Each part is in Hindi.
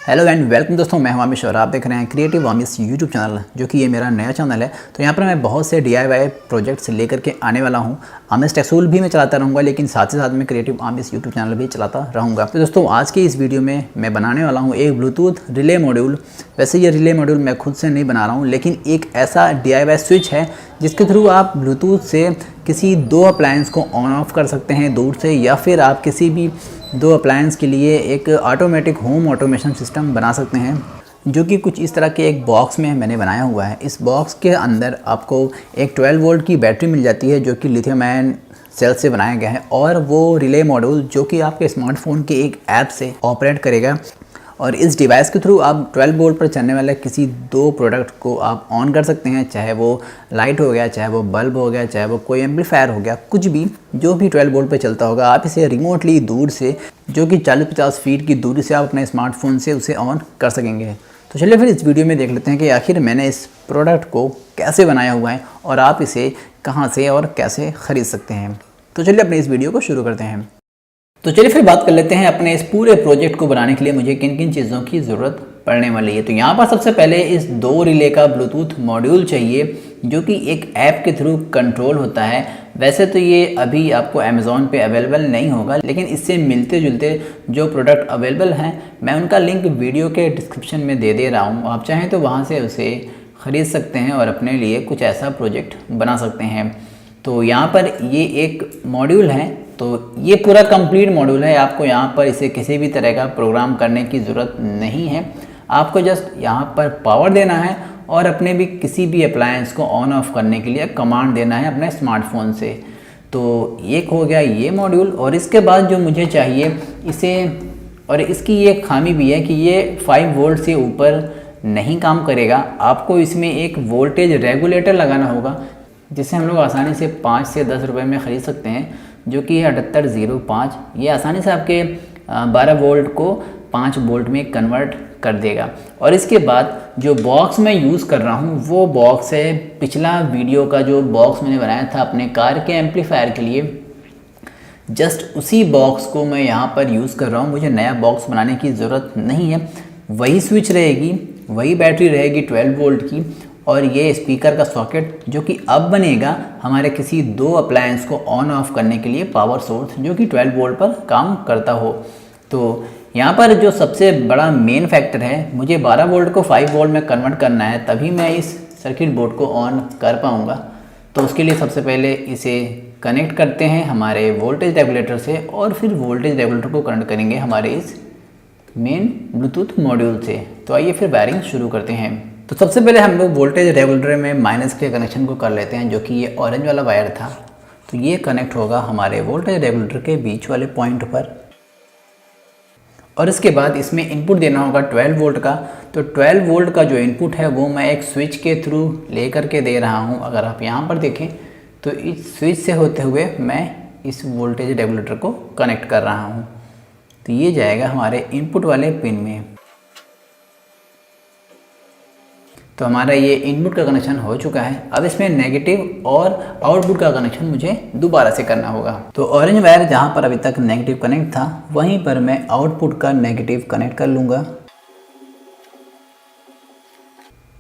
हेलो एंड वेलकम दोस्तों, मैं हूं अमिश और आप देख रहे हैं क्रिएटिव अमिश यूट्यूब चैनल, जो कि ये मेरा नया चैनल है। तो यहाँ पर मैं बहुत से DIY प्रोजेक्ट्स लेकर के आने वाला हूँ। अमिश टेक्सटूल भी मैं चलाता रहूँगा, लेकिन साथ ही साथ में क्रिएटिव अमिश यूट्यूब चैनल भी चलाता रहूँगा। तो दोस्तों आज की इस वीडियो में मैं बनाने वाला हूँ एक ब्लूटूथ रिले मॉड्यूल। वैसे ये रिले मॉड्यूल मैं खुद से नहीं बना रहा हूँ, लेकिन एक ऐसा DIY स्विच है जिसके थ्रू आप ब्लूटूथ से किसी दो अप्लायंस को ऑन ऑफ कर सकते हैं दूर से, या फिर आप किसी भी दो अप्लायंस के लिए एक ऑटोमेटिक होम ऑटोमेशन सिस्टम बना सकते हैं, जो कि कुछ इस तरह के एक बॉक्स में मैंने बनाया हुआ है। इस बॉक्स के अंदर आपको एक 12 वोल्ट की बैटरी मिल जाती है, जो कि लिथियम आयन सेल से बनाया गया है, और वो रिले मॉड्यूल जो कि आपके स्मार्टफोन के एक ऐप से ऑपरेट करेगा। और इस डिवाइस के थ्रू आप 12 वोल्ट पर चलने वाले किसी दो प्रोडक्ट को आप ऑन कर सकते हैं, चाहे वो लाइट हो गया, चाहे वो बल्ब हो गया, चाहे वो कोई एम्पलीफायर हो गया, कुछ भी जो भी 12 वोल्ट पर चलता होगा, आप इसे रिमोटली दूर से, जो कि 40-50 फीट की दूरी से, आप अपने स्मार्टफोन से उसे ऑन कर सकेंगे। तो चलिए फिर इस वीडियो में देख लेते हैं कि आखिर मैंने इस प्रोडक्ट को कैसे बनाया हुआ है और आप इसे कहाँ से और कैसे ख़रीद सकते हैं। तो चलिए अपने इस वीडियो को शुरू करते हैं। तो चलिए फिर बात कर लेते हैं अपने इस पूरे प्रोजेक्ट को बनाने के लिए मुझे किन किन चीज़ों की ज़रूरत पड़ने वाली है। तो यहाँ पर सबसे पहले इस दो रिले का ब्लूटूथ मॉड्यूल चाहिए, जो कि एक ऐप के थ्रू कंट्रोल होता है। वैसे तो ये अभी आपको अमेज़ॉन पे अवेलेबल नहीं होगा, लेकिन इससे मिलते जुलते जो प्रोडक्ट अवेलेबल हैं मैं उनका लिंक वीडियो के डिस्क्रिप्शन में दे रहा हूँ। आप चाहें तो वहाँ से उसे ख़रीद सकते हैं और अपने लिए कुछ ऐसा प्रोजेक्ट बना सकते हैं। तो यहाँ पर ये एक मॉड्यूल है, तो ये पूरा कंप्लीट मॉड्यूल है। आपको यहाँ पर इसे किसी भी तरह का प्रोग्राम करने की ज़रूरत नहीं है। आपको जस्ट यहाँ पर पावर देना है और अपने भी किसी भी अप्लायंस को ऑन ऑफ करने के लिए कमांड देना है अपने स्मार्टफोन से। तो एक हो गया ये मॉड्यूल। और इसके बाद जो मुझे चाहिए इसे, और इसकी ये खामी भी है कि ये 5 वोल्ट से ऊपर नहीं काम करेगा। आपको इसमें एक वोल्टेज रेगुलेटर लगाना होगा, जिसे हम लोग आसानी से 5 से 10 रुपये में ख़रीद सकते हैं, जो कि है 7805। ये आसानी से आपके 12 वोल्ट को 5 वोल्ट में कन्वर्ट कर देगा। और इसके बाद जो बॉक्स मैं यूज़ कर रहा हूँ वो बॉक्स है पिछला वीडियो का जो बॉक्स मैंने बनाया था अपने कार के एम्पलीफायर के लिए, जस्ट उसी बॉक्स को मैं यहाँ पर यूज़ कर रहा हूँ। मुझे नया बॉक्स बनाने की ज़रूरत नहीं है। वही स्विच रहेगी, वही बैटरी रहेगी 12 वोल्ट की, और ये स्पीकर का सॉकेट जो कि अब बनेगा हमारे किसी दो अप्लायंस को ऑन ऑफ करने के लिए पावर सोर्स, जो कि 12 वोल्ट पर काम करता हो। तो यहाँ पर जो सबसे बड़ा मेन फैक्टर है, मुझे 12 वोल्ट को 5 वोल्ट में कन्वर्ट करना है, तभी मैं इस सर्किट बोर्ड को ऑन कर पाऊँगा। तो उसके लिए सबसे पहले इसे कनेक्ट करते हैं हमारे वोल्टेज रेगुलेटर से, और फिर वोल्टेज रेगुलेटर को कनेक्ट करेंगे हमारे इस मेन ब्लूटूथ मॉड्यूल से। तो आइए फिर वायरिंग शुरू करते हैं। तो सबसे पहले हम लोग वोल्टेज रेगुलेटर में माइनस के कनेक्शन को कर लेते हैं, जो कि ये ऑरेंज वाला वायर था। तो ये कनेक्ट होगा हमारे वोल्टेज रेगुलेटर के बीच वाले पॉइंट पर, और इसके बाद इसमें इनपुट देना होगा 12 वोल्ट का। तो 12 वोल्ट का जो इनपुट है वो मैं एक स्विच के थ्रू ले करके दे रहा हूँ। अगर आप यहाँ पर देखें तो इस स्विच से होते हुए मैं इस वोल्टेज रेगुलेटर को कनेक्ट कर रहा हूँ। तो ये जाएगा हमारे इनपुट वाले पिन में। तो हमारा ये इनपुट का कनेक्शन हो चुका है। अब इसमें नेगेटिव और आउटपुट का कनेक्शन मुझे दोबारा से करना होगा। तो ऑरेंज वायर जहाँ पर अभी तक नेगेटिव कनेक्ट था, वहीं पर मैं आउटपुट का नेगेटिव कनेक्ट कर लूँगा,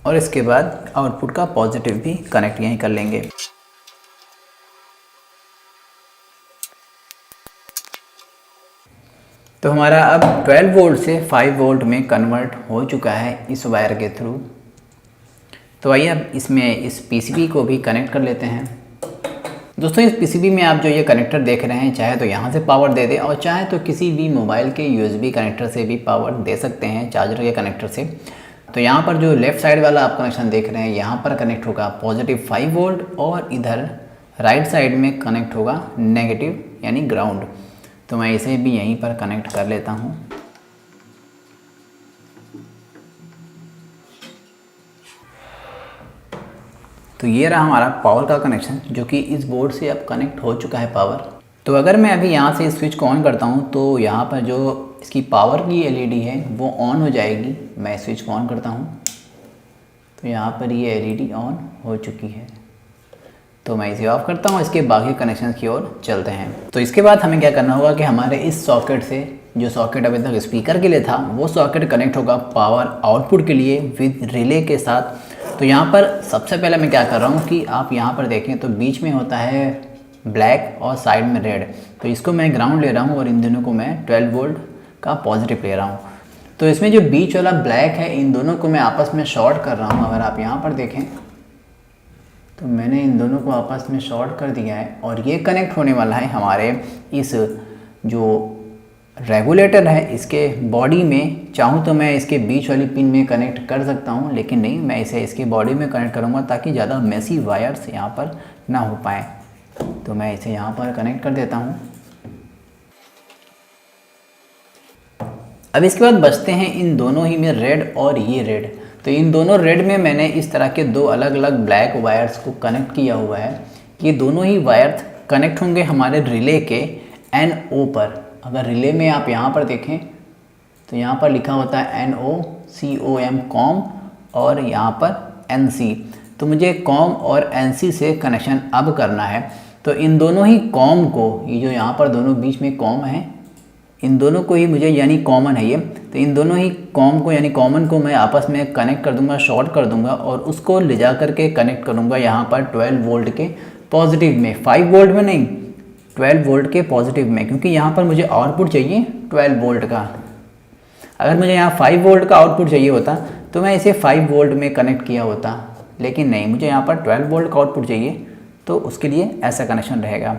और इसके बाद आउटपुट का पॉजिटिव भी कनेक्ट यहीं कर लेंगे। तो हमारा अब 12 वोल्ट से 5 वोल्ट में कन्वर्ट हो चुका है इस वायर के थ्रू। तो आइए अब इसमें इस पीसीबी को भी कनेक्ट कर लेते हैं। दोस्तों इस पीसीबी में आप जो ये कनेक्टर देख रहे हैं, चाहे तो यहाँ से पावर दे दें, और चाहे तो किसी भी मोबाइल के यूएसबी कनेक्टर से भी पावर दे सकते हैं, चार्जर के कनेक्टर से। तो यहाँ पर जो लेफ़्ट साइड वाला आप कनेक्शन देख रहे हैं, यहाँ पर कनेक्ट होगा पॉजिटिव 5 वोल्ट, और इधर राइट साइड में कनेक्ट होगा नेगेटिव यानी ग्राउंड। तो मैं इसे भी यहीं पर कनेक्ट कर लेता हूँ। तो ये रहा हमारा पावर का कनेक्शन, जो कि इस बोर्ड से अब कनेक्ट हो चुका है पावर। तो अगर मैं अभी यहाँ से इस स्विच को ऑन करता हूँ तो यहाँ पर जो इसकी पावर की एलईडी है वो ऑन हो जाएगी। मैं स्विच को ऑन करता हूँ तो यहाँ पर ये एलईडी ऑन हो चुकी है। तो मैं इसे ऑफ करता हूँ। इसके बाकी कनेक्शन की ओर चलते हैं। तो इसके बाद हमें क्या करना होगा कि हमारे इस सॉकेट से जो सॉकेट अभी तक स्पीकर के लिए था वो सॉकेट कनेक्ट होगा पावर आउटपुट के लिए विद रिले के साथ। तो यहाँ पर सबसे पहले मैं क्या कर रहा हूँ कि आप यहाँ पर देखें तो बीच में होता है ब्लैक और साइड में रेड, तो इसको मैं ग्राउंड ले रहा हूँ और इन दोनों को मैं 12 वोल्ट का पॉजिटिव ले रहा हूँ। तो इसमें जो बीच वाला ब्लैक है इन दोनों को मैं आपस में शॉर्ट कर रहा हूँ। अगर आप यहाँ पर देखें तो मैंने इन दोनों को आपस में शॉर्ट कर दिया है और ये कनेक्ट होने वाला है हमारे इस जो रेगुलेटर है इसके बॉडी में। चाहूँ तो मैं इसके बीच वाली पिन में कनेक्ट कर सकता हूँ, लेकिन नहीं, मैं इसे इसके बॉडी में कनेक्ट करूँगा ताकि ज़्यादा मेसी वायर्स यहाँ पर ना हो पाए। तो मैं इसे यहाँ पर कनेक्ट कर देता हूँ। अब इसके बाद बचते हैं इन दोनों ही में रेड और ये रेड। तो इन दोनों रेड में मैंने इस तरह के दो अलग अलग ब्लैक वायर्स को कनेक्ट किया हुआ है। ये दोनों ही वायर्स कनेक्ट होंगे हमारे रिले के NO पर। अगर रिले में आप यहाँ पर देखें तो यहाँ पर लिखा होता है NOCOM कॉम और यहाँ पर NC। तो मुझे कॉम और NC से कनेक्शन अब करना है। तो इन दोनों ही कॉम को, ये जो यहाँ पर दोनों बीच में कॉम है, इन दोनों को ही मुझे यानी कॉमन है ये, तो इन दोनों ही कॉम को यानी कॉमन को मैं आपस में कनेक्ट कर दूंगा, शॉर्ट कर दूंगा और उसको ले जा करके कनेक्ट करूंगा यहाँ पर 12 वोल्ट के पॉजिटिव में, 5 वोल्ट में नहीं, 12 वोल्ट के पॉजिटिव में, क्योंकि यहाँ पर मुझे आउटपुट चाहिए 12 वोल्ट का। अगर मुझे यहाँ 5 वोल्ट का आउटपुट चाहिए होता तो मैं इसे 5 वोल्ट में कनेक्ट किया होता, लेकिन नहीं, मुझे यहाँ पर 12 वोल्ट का आउटपुट चाहिए, तो उसके लिए ऐसा कनेक्शन रहेगा।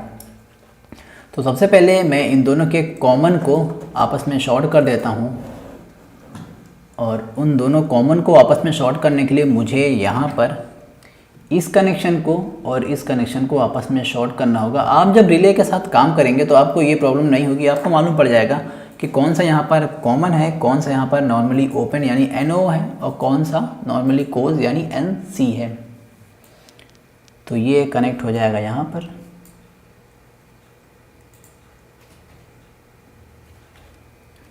तो सबसे पहले मैं इन दोनों के कॉमन को आपस में शॉर्ट कर देता हूँ और उन दोनों कॉमन को आपस में शॉर्ट करने के लिए मुझे यहाँ पर इस कनेक्शन को और इस कनेक्शन को आपस में शॉर्ट करना होगा। आप जब रिले के साथ काम करेंगे तो आपको ये प्रॉब्लम नहीं होगी, आपको मालूम पड़ जाएगा कि कौन सा यहाँ पर कॉमन है, कौन सा यहाँ पर नॉर्मली ओपन यानी NO है और कौन सा नॉर्मली क्लोज यानी NC है। तो ये कनेक्ट हो जाएगा यहाँ पर।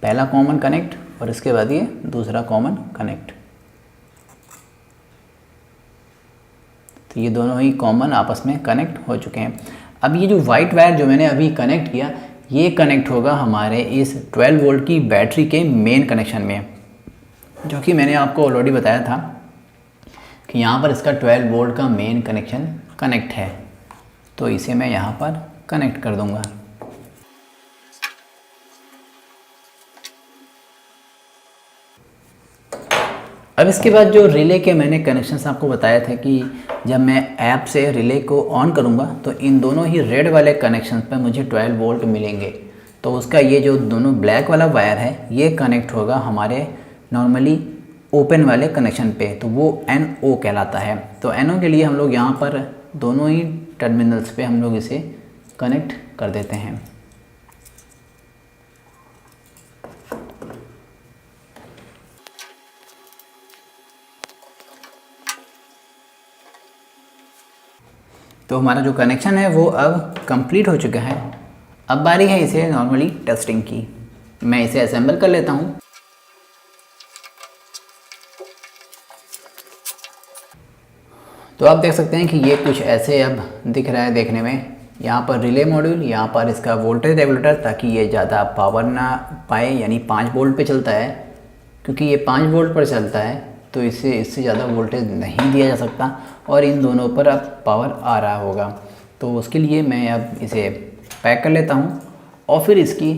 पहला कॉमन कनेक्ट और इसके बाद ये दूसरा कॉमन कनेक्ट। तो ये दोनों ही कॉमन आपस में कनेक्ट हो चुके हैं। अब ये जो वाइट वायर जो मैंने अभी कनेक्ट किया ये कनेक्ट होगा हमारे इस 12 वोल्ट की बैटरी के मेन कनेक्शन में, जो कि मैंने आपको ऑलरेडी बताया था कि यहाँ पर इसका 12 वोल्ट का मेन कनेक्शन कनेक्ट है। तो इसे मैं यहाँ पर कनेक्ट कर दूँगा। अब इसके बाद जो रिले के मैंने कनेक्शंस आपको बताए थे कि जब मैं ऐप से रिले को ऑन करूंगा तो इन दोनों ही रेड वाले कनेक्शंस पे मुझे 12 वोल्ट मिलेंगे। तो उसका ये जो दोनों ब्लैक वाला वायर है ये कनेक्ट होगा हमारे नॉर्मली ओपन वाले कनेक्शन पे, तो वो NO कहलाता है। तो NO के लिए हम लोग यहाँ पर दोनों ही टर्मिनल्स पे हम लोग इसे कनेक्ट कर देते हैं। तो हमारा जो कनेक्शन है वो अब कंप्लीट हो चुका है। अब बारी है इसे नॉर्मली टेस्टिंग की। मैं इसे असेंबल कर लेता हूँ। तो आप देख सकते हैं कि ये कुछ ऐसे अब दिख रहा है देखने में। यहाँ पर रिले मॉड्यूल, यहाँ पर इसका वोल्टेज रेगुलेटर ताकि ये ज़्यादा पावर ना पाए, यानी 5 वोल्ट पे चलता है, क्योंकि ये 5 वोल्ट पर चलता है तो इससे ज़्यादा वोल्टेज नहीं दिया जा सकता और इन दोनों पर अब पावर आ रहा होगा। तो उसके लिए मैं अब इसे पैक कर लेता हूँ और फिर इसकी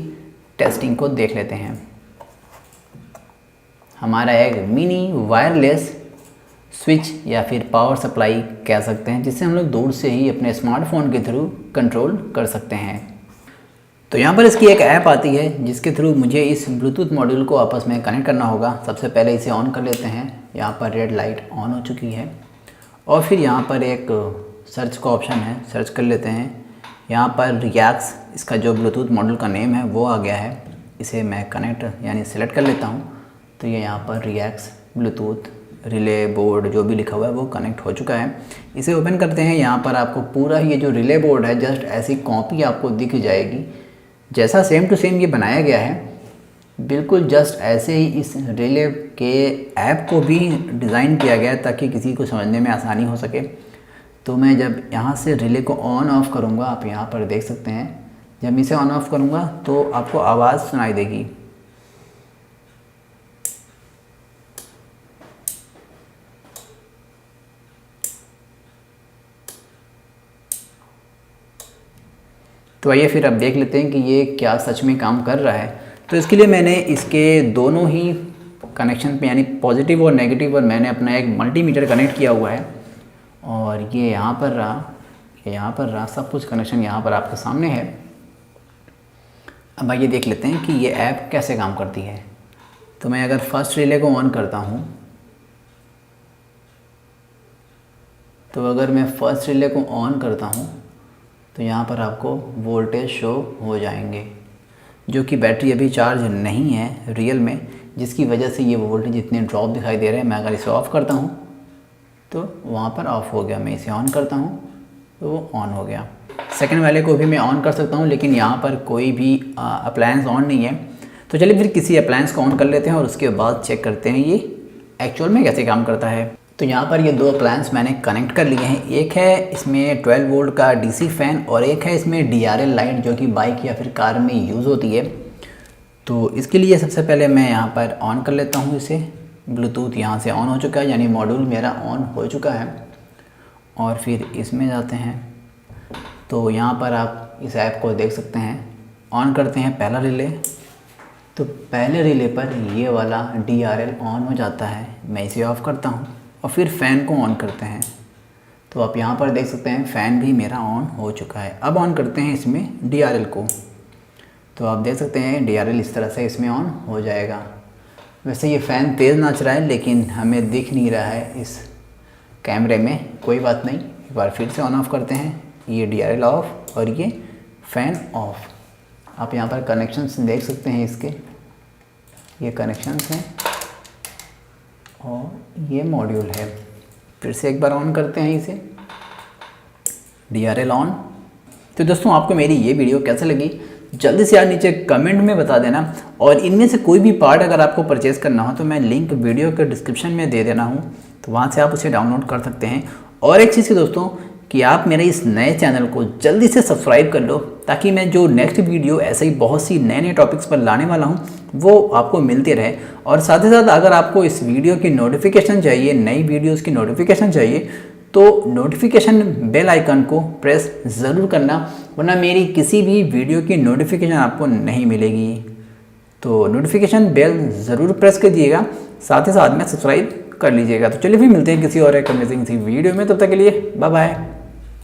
टेस्टिंग को देख लेते हैं। हमारा एक मिनी वायरलेस स्विच या फिर पावर सप्लाई कह सकते हैं, जिससे हम लोग दूर से ही अपने स्मार्टफोन के थ्रू कंट्रोल कर सकते हैं। तो यहाँ पर इसकी एक ऐप आती है जिसके थ्रू मुझे इस ब्लूटूथ मॉड्यूल को आपस में कनेक्ट करना होगा। सबसे पहले इसे ऑन कर लेते हैं। यहाँ पर रेड लाइट ऑन हो चुकी है और फिर यहाँ पर एक सर्च का ऑप्शन है, सर्च कर लेते हैं। यहाँ पर रियैक्स इसका जो ब्लूटूथ मॉड्यूल का नेम है वो आ गया है। इसे मैं कनेक्ट यानी सिलेक्ट कर लेता हूँ। तो ये यहाँ पर रियैक्स ब्लूटूथ रिले बोर्ड जो भी लिखा हुआ है वो कनेक्ट हो चुका है। इसे ओपन करते हैं। यहाँ पर आपको पूरा ये जो रिले बोर्ड है जस्ट ऐसी कॉपी आपको दिख जाएगी, जैसा सेम टू सेम ये बनाया गया है बिल्कुल जस्ट ऐसे ही इस रिले के ऐप को भी डिज़ाइन किया गया है ताकि किसी को समझने में आसानी हो सके। तो मैं जब यहाँ से रिले को ऑन ऑफ करूँगा, आप यहाँ पर देख सकते हैं जब मैं इसे ऑन ऑफ करूँगा तो आपको आवाज़ सुनाई देगी। तो आइए फिर अब देख लेते हैं कि ये क्या सच में काम कर रहा है। तो इसके लिए मैंने इसके दोनों ही कनेक्शन पे यानी पॉजिटिव और नेगेटिव पर मैंने अपना एक मल्टीमीटर कनेक्ट किया हुआ है और ये यहाँ पर रहा, यहाँ पर रहा, सब कुछ कनेक्शन यहाँ पर आपके सामने है। अब आइए देख लेते हैं कि ये ऐप कैसे काम करती है। तो मैं अगर फर्स्ट रिले को ऑन करता हूँ, तो अगर मैं फर्स्ट रिले को ऑन करता हूँ तो यहाँ पर आपको वोल्टेज शो हो जाएंगे, जो कि बैटरी अभी चार्ज नहीं है रियल में, जिसकी वजह से ये वोल्टेज इतने ड्रॉप दिखाई दे रहे हैं। मैं अगर इसे ऑफ़ करता हूँ तो वहाँ पर ऑफ़ हो गया, मैं इसे ऑन करता हूँ तो वो ऑन हो गया। सेकंड वाले को भी मैं ऑन कर सकता हूँ, लेकिन यहाँ पर कोई भी अप्लायंस ऑन नहीं है। तो चलिए फिर किसी अप्लायंस को ऑन कर लेते हैं और उसके बाद चेक करते हैं ये एक्चुअल में कैसे काम करता है। तो यहाँ पर ये दो अप्लायंस मैंने कनेक्ट कर लिए हैं। एक है इसमें 12 वोल्ट का डीसी फ़ैन और एक है इसमें DRL लाइट, जो कि बाइक या फिर कार में यूज़ होती है। तो इसके लिए सबसे पहले मैं यहाँ पर ऑन कर लेता हूँ इसे। ब्लूटूथ यहाँ से ऑन हो चुका है, यानी मॉड्यूल मेरा ऑन हो चुका है। और फिर इसमें जाते हैं तो यहाँ पर आप इस ऐप को देख सकते हैं। ऑन करते हैं पहला रिले, तो पहले रिले पर ये वाला DRL ऑन हो जाता है। मैं इसे ऑफ़ करता हूँ और फिर फ़ैन को ऑन करते हैं, तो आप यहाँ पर देख सकते हैं फ़ैन भी मेरा ऑन हो चुका है। अब ऑन करते हैं इसमें DRL को, तो आप देख सकते हैं DRL इस तरह से इसमें ऑन हो जाएगा। वैसे ये फ़ैन तेज़ नाच रहा है लेकिन हमें दिख नहीं रहा है इस कैमरे में, कोई बात नहीं। एक बार फिर से ऑन ऑफ़ करते हैं, ये DRL ऑफ़ और ये फ़ैन ऑफ़। आप यहाँ पर कनेक्शंस देख सकते हैं इसके, ये कनेक्शंस हैं और ये मॉड्यूल है। फिर से एक बार ऑन करते हैं इसे, DRL ऑन। तो दोस्तों आपको मेरी ये वीडियो कैसे लगी जल्दी से यार नीचे कमेंट में बता देना, और इनमें से कोई भी पार्ट अगर आपको परचेज़ करना हो तो मैं लिंक वीडियो के डिस्क्रिप्शन में दे देना हूँ, तो वहाँ से आप उसे डाउनलोड कर सकते हैं। और एक चीज़ की दोस्तों कि आप मेरे इस नए चैनल को जल्दी से सब्सक्राइब कर लो, ताकि मैं जो नेक्स्ट वीडियो ऐसे ही बहुत सी नए नए टॉपिक्स पर लाने वाला हूँ वो आपको मिलते रहे। और साथ ही साथ अगर आपको इस वीडियो की नोटिफिकेशन चाहिए, नई वीडियोस की नोटिफिकेशन चाहिए, तो नोटिफिकेशन बेल आइकन को प्रेस ज़रूर करना, वरना मेरी किसी भी वीडियो की नोटिफिकेशन आपको नहीं मिलेगी। तो नोटिफिकेशन बेल ज़रूर प्रेस कर दिएगा, साथ ही साथ में सब्सक्राइब कर लीजिएगा। तो चलिए फिर मिलते हैं किसी और एक अमेजिंग सी वीडियो में, तब तक के लिए बाय बाय।